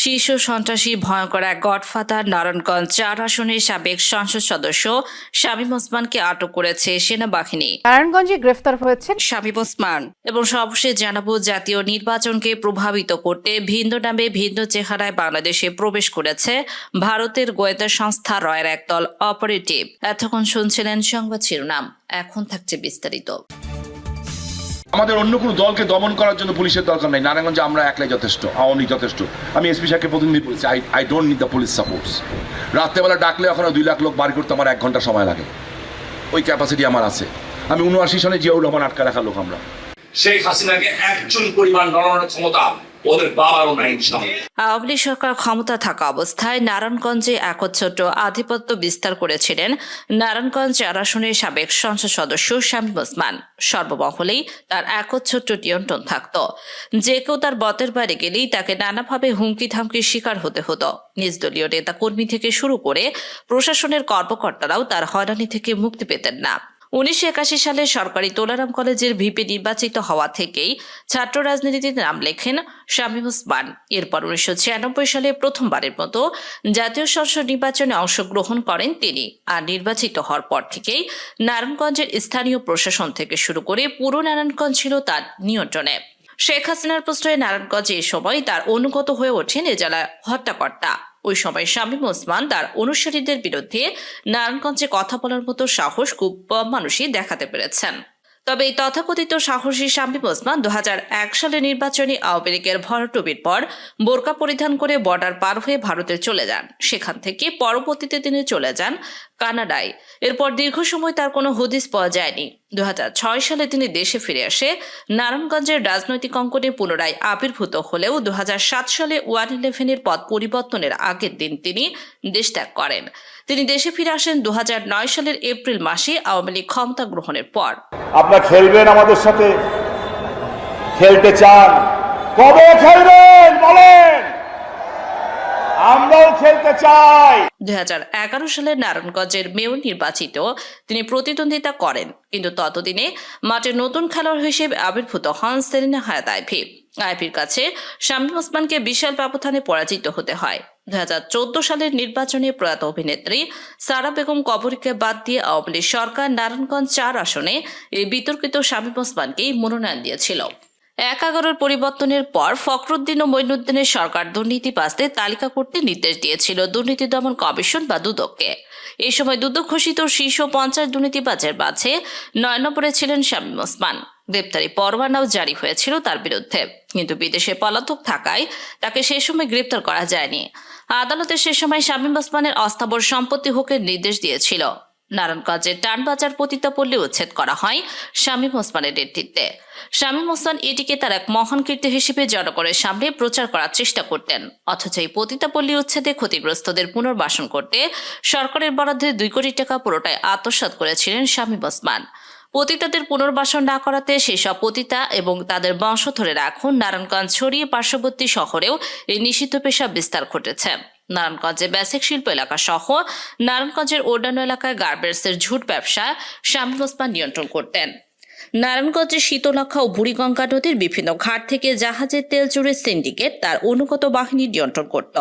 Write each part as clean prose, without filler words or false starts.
শীর্ষ সন্ত্রাসী ভয়ঙ্কর এক গডফাদার নারায়ণগঞ্জ ৪ আসনের সাবেক সংসদ সদস্য শামীম ওসমানকে আটক করেছে সেনাবাহিনী। নারায়ণগঞ্জে গ্রেফতার হয়েছেন শামীম ওসমান এবং সর্বশেষ জানাবো, জাতীয় নির্বাচনকে প্রভাবিত করতে ভিন্ন নামে ভিন্ন চেহারায় বাংলাদেশে প্রবেশ করেছে ভারতের গোয়েন্দা সংস্থা রয়ের একদল অপারেটিভ। এতক্ষণ শুনছিলেন সংবাদ শিরোনাম, এখন থাকছে বিস্তারিত। আমাদের অন্য কোনো দলকে দমন করার জন্য পুলিশের দরকার নাই। নারায়ণগঞ্জে আমরা একলাই যথেষ্ট, আওয়ামী যথেষ্ট। আমি এসপি সাহেবকে প্রতিনিধি বলেছি, I don't need the police supports. রাত্রেবেলা ডাকলে ওখানে 2 লাখ লোক বাড়ি করতে আমার 1 ঘন্টা সময় লাগে, ওই ক্যাপাসিটি আমার আছে। আমি 79 সনে জিয়াউর রহমান আটকা রাখা লোক আমরা। শেখ হাসিনাকে একজন পরিবার নড়ানোর ক্ষমতা ওদের বাবারও নাই। আওয়ামী লীগ সরকার ক্ষমতা থাকা অবস্থায় নারায়ণগঞ্জে একচ্ছত্র আধিপত্য বিস্তার করেছিলেন নারায়ণগঞ্জ ৪ আসনের সাবেক সংসদ সদস্য শামীম ওসমান। সর্বমহলেই তার একচ্ছত্র নিয়ন্ত্রণ থাকত। যে কেউ তার বতের বাইরে গেলেই তাকে নানাভাবে হুমকি ধামকির শিকার হতে হতো। নিজ দলীয় নেতা কর্মী থেকে শুরু করে প্রশাসনের কর্মকর্তারাও তার হয়রানি থেকে মুক্তি পেতেন না। 1981 সালে সরকারি তোলারাম কলেজের ভিপি নির্বাচিত হওয়া থেকেই ছাত্র রাজনীতিতে নাম লেখেন শামীম ওসমান। এরপর 1996 সালে প্রথমবারের মতো জাতীয় সংসদ নির্বাচনে অংশগ্রহণ করেন তিনি। আর নির্বাচিত হওয়ার পর থেকেই নারায়ণগঞ্জের স্থানীয় প্রশাসন থেকে শুরু করে পুরো নারায়ণগঞ্জ ছিল তার নিয়ন্ত্রণে। শেখ হাসিনার প্রশ্রয়ে নারায়ণগঞ্জে এ সময় তার অনুগত হয়ে ওঠেন এ জেলার হত্যাকর্তা। ওই সময় শামীম ওসমান তার অনুসারীদের বিরুদ্ধে নারায়ণগঞ্জে কথা বলার মতো সাহস খুব কম মানুষই দেখাতে পেরেছেন। তবে এই তথাকথিত সাহসী শামীম ওসমান 2001 সালে নির্বাচনী আওয়ামী লীগের ভরাডুবির পর বোরকা পরিধান করে বর্ডার পার হয়ে ভারতে চলে যান। সেখান থেকে পরবর্তীতে তিনি চলে যান কানাডায়। এরপর দীর্ঘ সময় তার কোনো হদিস পাওয়া যায়নি। 2006 সালে তিনি দেশে ফিরে আসে নারায়ণগঞ্জের রাজনৈতিক অঙ্গনে পুনরায় আবির্ভূত হলেও 2007 সালে 111-এর পদ পরিবর্তনের আগের দিন তিনি দেশ ত্যাগ করেন। তিনি দেশে ফিরে আসেন 2009 সালের এপ্রিল মাসে আওয়ামী লীগ ক্ষমতা গ্রহণের পর। আপনারা খেলবেন আমাদের সাথে, খেলতে চান, কবে খেলবেন বলেন, আমরাও খেলতে চাই। 2011 সালে নারায়ণগঞ্জের মেয়র নির্বাচিত তিনি প্রতিদ্বন্দ্বিতা করেন, কিন্তু ততদিনে মাঠে নতুন খেলোয়াড় হিসেবে আবির্ভূত হন সেলিনা হায়াৎ আইভী। আইভীর কাছে শামীম ওসমানকে বিশাল ব্যবধানে পরাজিত হতে হয়। 2014 সালের নির্বাচনে প্রয়াত অভিনেত্রী সারা বেগম কবরীকে বাদ দিয়ে আওয়ামী লীগ সরকার নারায়ণগঞ্জ 4 আসনে এই বিতর্কিত শামীম ওসমানকেই মনোনয়ন দিয়েছিল। 11 পরিবর্তনের পর ফখরুদ্দিন ও মঈনুদ্দিনের সরকার দুর্নীতি বাঁচতে তালিকা করতে নির্দেশ দিয়েছিল দুর্নীতি দমন কমিশন বা দুদককে। এই সময় দুদক ঘোষিত শীর্ষ 50 দুর্নীতিবাজের মাঝে 9 নম্বরে ছিলেন শামীম ওসমান। গ্রেপ্তারি পরোয়ানাও জারি হয়েছিল তার বিরুদ্ধে, কিন্তু বিদেশে পলাতক থাকায় তাকে সে সময় গ্রেপ্তার করা যায়নি। আদালতে সে সময় শামীম ওসমানের অস্থাবর সম্পত্তি হকের নির্দেশ দিয়েছিল। নারায়ণগঞ্জের টানবাজার পতিতাপল্লী উচ্ছেদ করা হয় শামীম ওসমানের নেতৃত্বে। শামীম ওসমান এটিকে তার এক মহান কীর্তি হিসেবে জনগণের সামনে প্রচার করার চেষ্টা করতেন। অথচ এই পতিতাপল্লী উচ্ছেদে ক্ষতিগ্রস্তদের পুনর্বাসন করতে সরকারের বরাদ্দে 2 কোটি টাকা পুরোটাই আত্মসাৎ করেছিলেন শামীম ওসমান। পতিতাদের পুনর্বাসন না করাতে সেসব পতিতা এবং তাদের বংশধরেরা এখন নারায়ণগঞ্জ ছড়িয়ে পার্শ্ববর্তী শহরেও এই নিষিদ্ধ পেশা বিস্তার ঘটেছে। নারায়ণগঞ্জে বেসিক শিল্প এলাকা সহ নারায়ণগঞ্জের অন্যান্য এলাকায় গার্মেন্টসের ঝুট ব্যবসা শামীম ওসমান নিয়ন্ত্রণ করতেন। নারায়ণগঞ্জের শীতলক্ষা ও বুড়িগঙ্গা নদীর বিভিন্ন ঘাট থেকে জাহাজের তেল চুরির সিন্ডিকেট তার অনুগত বাহিনী নিয়ন্ত্রণ করত।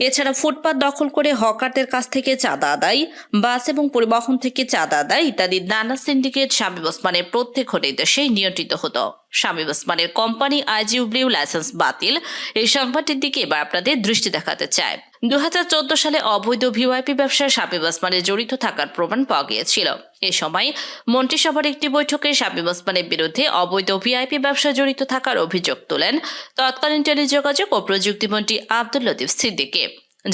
এছাড়া ফুটপাত দখল করে হকারদের কাছ থেকে চাঁদা আদায়, বাস এবং পরিবহন থেকে চাঁদা আদায় ইত্যাদি নানা সিন্ডিকেট শামীম ওসমানের প্রত্যেক নির্দেশে নিয়ন্ত্রিত হতো। শামীম ওসমানের কোম্পানি আইজিউব্লিউ লাইসেন্স বাতিল, এই সংবাদটির দিকে এবার আপনাদের দৃষ্টি দেখাতে চায়। 2014 সালে অবৈধ ভিওআইপি ব্যবসায় শামীম ওসমানের জড়িত থাকার প্রমাণ পাওয়া গিয়েছিল। এ সময় মন্ত্রিসভার একটি বৈঠকে শামীম ওসমানের বিরুদ্ধে অবৈধ ভিআইপি ব্যবসায় জড়িত থাকার অভিযোগ তোলেন তৎকালীন টেলিযোগাযোগ ও প্রযুক্তিমন্ত্রী আব্দুল লতিফ সিদ্দিকী।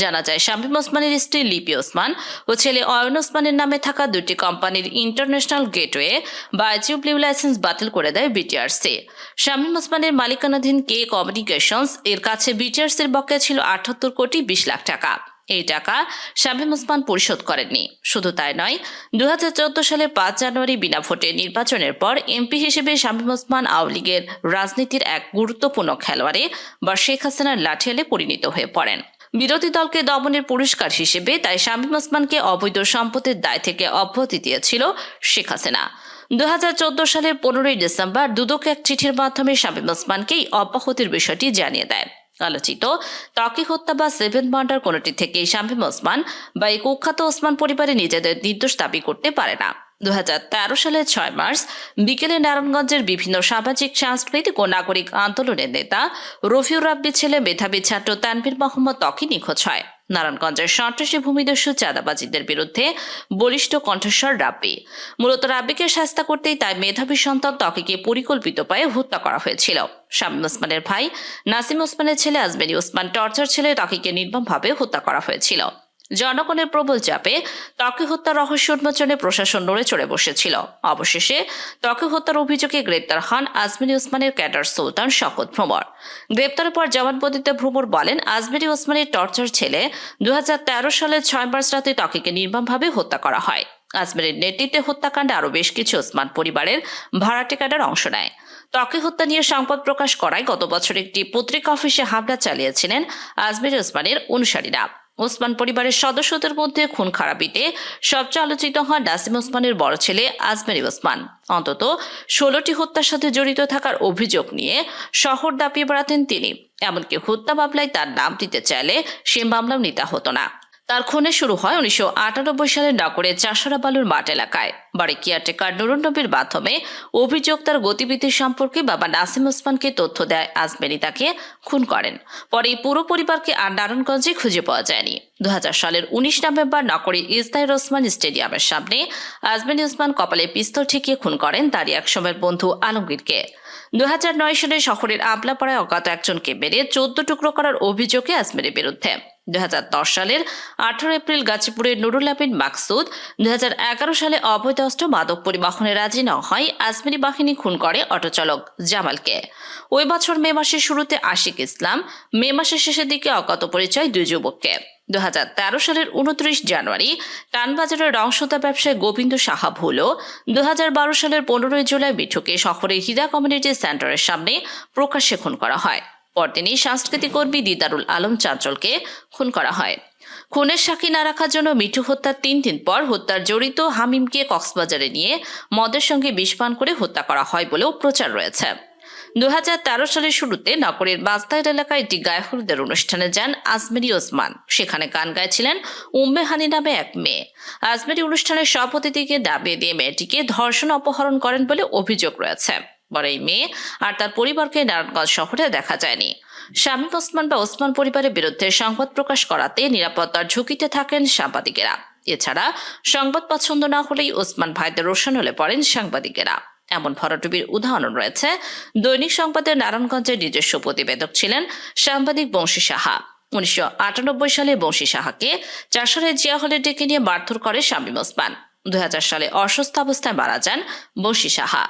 জানা যায়, শামীম ওসমানের স্ত্রী লিপি ওসমান ও ছেলে অয়ন ওসমানের নামে থাকা 2টি কোম্পানির ইন্টারন্যাশনাল গেটওয়ে বা আইজিউব্লিউ লাইসেন্স বাতিল করে দেয় বিটিআরসি। শামীম ওসমানের মালিকানাধীন কে কমিউনিকেশনস এর কাছে বিটিআরসির বকেয়া ছিল 78 কোটি 20 লাখ টাকা। এই টাকা শামীম ওসমান পরিশোধ করেননি। শুধু তাই নয়, 2014 সালের 5 জানুয়ারি বিনা ভোটে নির্বাচনের পর এমপি হিসেবে শামীম ওসমান আওয়ামী লীগের রাজনীতির এক গুরুত্বপূর্ণ খেলোয়াড়ে বা শেখ হাসিনার লাঠিয়ালে পরিণত হয়ে পড়েন। বিরোধী দলকে দমনের পুরস্কার হিসেবে তাই শামীম ওসমানকে অবৈধ সম্পত্তির দায় থেকে অব্যাহতি দিয়েছিল শেখ হাসিনা। 2014 সালের 15 ডিসেম্বর দুদক এক চিঠির মাধ্যমে শামীম ওসমানকে অব্যাহতির বিষয়টি জানিয়ে দেয়। আলোচিত ত্বকী হত্যা বা সেভেন মার্ডার কোনটি থেকে শামীম ওসমান বা এই কুখ্যাত ওসমান পরিবারে নিজেদের নির্দোষ দাবি করতে পারে না। 2013 সালের 6 মার্চ বিকেলে নারায়ণগঞ্জের বিভিন্ন সামাজিক সাংস্কৃতিক ও নাগরিক আন্দোলনের নেতা রফিউর রাব্বির ছেলে মেধাবী ছাত্র তানভীর মোহাম্মদ ত্বকী নিখোঁজ হয়। নারায়ণগঞ্জের সন্ত্রাসী ভূমিদস্যু চাঁদাবাজিদের বিরুদ্ধে বলিষ্ঠ কণ্ঠস্বর রাব্বি। মূলত রাব্বিকে শাস্তা করতেই তাই মেধাবী সন্তান ত্বকীকে পরিকল্পিত উপায়ে হত্যা করা হয়েছিল। শামীম ওসমানের ভাই নাসিম ওসমানের ছেলে আজমেরী ওসমান টর্চার ছেলে ত্বকীকে নির্মমভাবে হত্যা করা হয়েছিল। জনগণের প্রবল চাপে ত্বকী হত্যার রহস্য উন্মোচনে প্রশাসন নড়ে চড়ে বসেছিল। অবশেষে ত্বকী হত্যার অভিযোগে গ্রেপ্তার হন আজমেরী ওসমানের ক্যাডার সুলতান শওকত ভ্রমর। গ্রেপ্তারের পর জবানবন্দিতে ভ্রমর বলেন, আজমেরী ওসমানের টর্চার ছেলে 2013 সালের 6 মার্চ রাতে ত্বকীকে নির্মমভাবে হত্যা করা হয়। আজমেরীর নেতৃত্বে হত্যাকাণ্ডে আরও বেশ কিছু ওসমান পরিবারের ভাড়াটে ক্যাডার অংশ নেয়। ত্বকী হত্যা নিয়ে সংবাদ প্রকাশ করায় গত বছর একটি পত্রিকা অফিসে হামলা চালিয়েছিলেন আজমেরী ওসমানের অনুসারীরা। ওসমান পরিবারের সদস্যদের মধ্যে খুন খারাপিতে সবচেয়ে আলোচিত হন নাসিম ওসমানের বড় ছেলে আজমেরী ওসমান। অন্তত 16টি হত্যার সাথে জড়িত থাকার অভিযোগ নিয়ে শহর দাপিয়ে বেড়াতেন তিনি। এমনকি হত্যা মামলায় তার নাম দিতে চাইলে সে মামলাও নিতে হতো না। তার খুনে শুরু হয় 1998 সালে নগরের চাষারা বালুর মাঠ এলাকায়। বাড়ি কেয়ারটেকার নুরুন নবীর মাধ্যমে অভিযোগ তার গতিবিধি সম্পর্কে বাবা নাসিম ওসমানকে তথ্য দেয় আজমেরী তাকে খুন করেন। পরে এই পুরো পরিবারকে আর নারায়ণগঞ্জে খুঁজে পাওয়া যায়নি। 2000 সালের 19 নভেম্বর নগরীর ইজদাইর ওসমান স্টেডিয়ামের সামনে আজমেরী ওসমান কপালে পিস্তল ঠেকিয়ে খুন করেন তারই একসময়ের বন্ধু আলমগীরকে। 2009 সালে শহরের আবলাপাড়ায় অজ্ঞাত একজনকে মেরে 14 টুকরো করার অভিযোগে আজমেরীর বিরুদ্ধে। 2010 সালের 18 এপ্রিল গাজীপুরের নুরুল আমিন মাকসুদ। 2011 সালে অবৈধ অস্ত্র মাদক পরিবহনে রাজি না হয় আজমেরী বাহিনী খুন করে অটোচালক জামালকে। ওই বছর মে মাসের শুরুতে আশিক ইসলাম, মে মাসের শেষের দিকে অজ্ঞাত পরিচয় দুই যুবককে। 2013 সালের 29 জানুয়ারি টানবাজারের রংসুতা ব্যবসায়ী গোবিন্দ সাহা ভুলো। 2012 সালের 15 জুলাই মিঠুকে শহরের হীরা কমিউনিটি সেন্টারের সামনে প্রকাশ্যে খুন করা হয়। পরদিনই সাংস্কৃতিক কর্মী দিদারুল আলম চাঞ্চলকে খুন করা হয়। খুনের সাক্ষী না রাখার জন্য মিঠু হত্যার 3 দিন পর হত্যার জড়িত হামিমকে কক্সবাজারে নিয়ে মদের সঙ্গে বিষ পান করে হত্যা করা হয় বলেও প্রচার রয়েছে। 2013 সালের শুরুতে নগরের বাস্তাইর এলাকায় একটি গায়ে হলুদের অনুষ্ঠানে যান আজমেরী ওসমান। সেখানে গান গাইছিলেন উম্মে হানি নামে এক মেয়ে। আজমেরী অনুষ্ঠানের সব অতিথিকে দাবিয়ে দিয়ে মেয়েটিকে ধর্ষণ অপহরণ করেন বলে অভিযোগ রয়েছে। পরে এই মেয়ে আর তার পরিবারকে নারায়ণগঞ্জ শহরে দেখা যায়নি। শামীম ওসমান বা ওসমান পরিবারের বিরুদ্ধে সংবাদ প্রকাশ করাতে নিরাপত্তার ঝুঁকিতে থাকেন সাংবাদিকেরা। এছাড়া সংবাদ পছন্দ না হলেই ওসমান ভাইদের রোশন হলে পড়েন সাংবাদিকেরা। এমন ভরাডুবির উদাহরণ রয়েছে। দৈনিক সংবাদের নারায়ণগঞ্জের নিজস্ব প্রতিবেদক ছিলেন সাংবাদিক বংশী সাহা। 1998 সালে বংশী সাহাকে চাষারের জিয়া হলে ডেকে নিয়ে মারধর করে শামীম ওসমান। 2000 সালে অসুস্থ অবস্থায় মারা যান বংশী সাহা।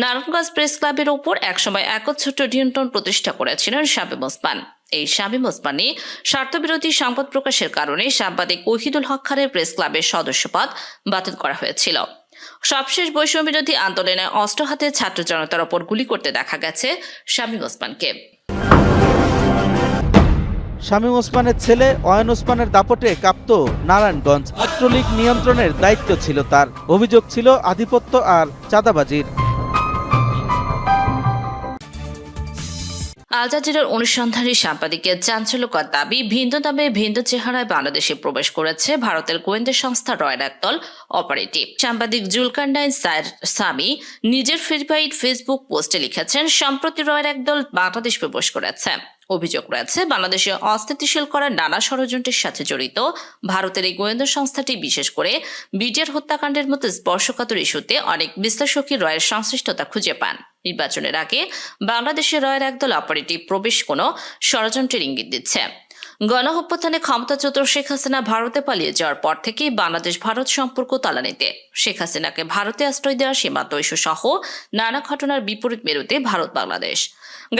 নারায়ণগঞ্জ প্রেস ক্লাবের ওপর একসময় একচ্ছত্র নিয়ন্ত্রণ প্রতিষ্ঠা করেছিলেন শামীম ওসমান। এই শামীম ওসমানী স্বার্থবিরোধী সংবাদ প্রকাশের কারণে সাংবাদিক ওহিদুল হক খানের প্রেস ক্লাবের সদস্যপদ বাতিল করা হয়েছিল। সবশেষ বৈষম্য বিরোধী আন্দোলনে অস্ত্র হাতে ছাত্র জনতার ওপর গুলি করতে দেখা গেছে শামীম ওসমানকে। শামীম ওসমানের ছেলে অয়ন ওসমানের দাপটে কাঁপত নারায়ণগঞ্জ। ছাত্রলীগ নিয়ন্ত্রণের দায়িত্ব ছিল তার। অভিযোগ ছিল আধিপত্য আর চাঁদাবাজির। আল জাজিরার অনুসন্ধানী সাংবাদিকের চাঞ্চল্যকর দাবি, ভিন্ন নামে ভিন্ন চেহারায় বাংলাদেশে প্রবেশ করেছে ভারতের গোয়েন্দা সংস্থা রয়ের একদল অপারেটিভ। সাংবাদিক জুলকারনাইন সামি নিজের ভেরিফাইড ফেসবুক পোস্টে লিখেছেন, সম্প্রতি রয়ের একদল বাংলাদেশ প্রবেশ করেছে। অভিযোগ রয়েছে বাংলাদেশে অস্থিতিশীল করার নানা ষড়যন্ত্রের সাথে জড়িত ভারতের এই গোয়েন্দা সংস্থাটি বিশেষ করে বিডিআর হত্যাকাণ্ডের মতো স্পর্শকাতর ইস্যুতে অনেক বিশ্লেষকই রয়ের সংশ্লিষ্টতা খুঁজে পান। নির্বাচনের আগে বাংলাদেশের রয়ের একদল অপারেটিভ প্রবেশ কোনো ষড়যন্ত্রের ইঙ্গিত দিচ্ছে। গণঅভ্যুত্থানে ক্ষমতাচ্যুত শেখ হাসিনা ভারতে পালিয়ে যাওয়ার পর থেকেই বাংলাদেশ ভারত সম্পর্ক তলানিতে। শেখ হাসিনাকে ভারতে আশ্রয় দেওয়া সীমান্ত ইস্যু সহ নানা ঘটনার বিপরীত মেরুতে ভারত বাংলাদেশ।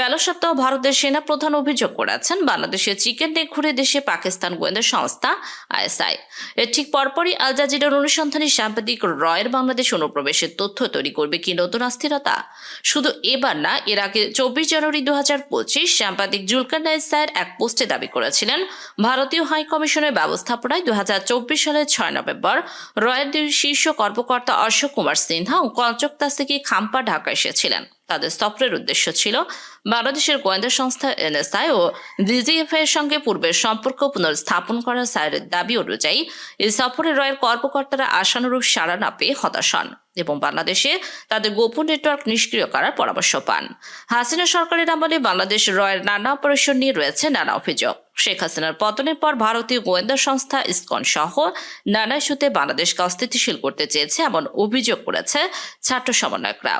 গেল সপ্তাহ ভারতের সেনা প্রধান অভিযোগ করেছেন বাংলাদেশে চিকেন নেক ঘুরে দেশে পাকিস্তান গোয়েন্দা সংস্থা আইএসআই। এর ঠিক পরপরই আল জাজিরার অনুসন্ধানী সাংবাদিক রয়ের বাংলাদেশ অনুপ্রবেশের তথ্য তৈরি করবে কি নতুন অস্থিরতা? শুধু এবার না, এর আগে 24 জানুয়ারি 2025 সাংবাদিক জুলকারনাইন এক পোস্টে দাবি করেছিলেন ভারতীয় হাই কমিশনের ব্যবস্থাপনায় 2024 সালের 6 নভেম্বর রয়ের দুই শীর্ষ কর্মকর্তা অশোক কুমার সিনহা ও কঞ্চক তাসিকি খাম্পা ঢাকা এসেছিলেন। তাদের সফরের উদ্দেশ্য ছিল বাংলাদেশের গোয়েন্দা সংস্থা এনএসআই ও ডিজিএফআই এর সঙ্গে পূর্বের সম্পর্ক পুনর্স্থাপন করা সাইরের দাবি অনুযায়ী এই সফরে রয়ের কর্মকর্তারা আশানুরূপ সাড়া না পেয়ে হতাশ হন এবং বাংলাদেশে তাদের গোপন নেটওয়ার্ক নিষ্ক্রিয় করার পরামর্শ পান। হাসিনা সরকারের আমলে বাংলাদেশ রয়ের নানা অপারেশন নিয়ে রয়েছে নানা অভিযোগ। শেখ হাসিনার পতনের পর ভারতীয় গোয়েন্দা সংস্থা ইসকন সহ নানা ইস্যুতে বাংলাদেশকে অস্থিতিশীল করতে চেয়েছে এমন অভিযোগ করেছে ছাত্র সমন্বয়করা।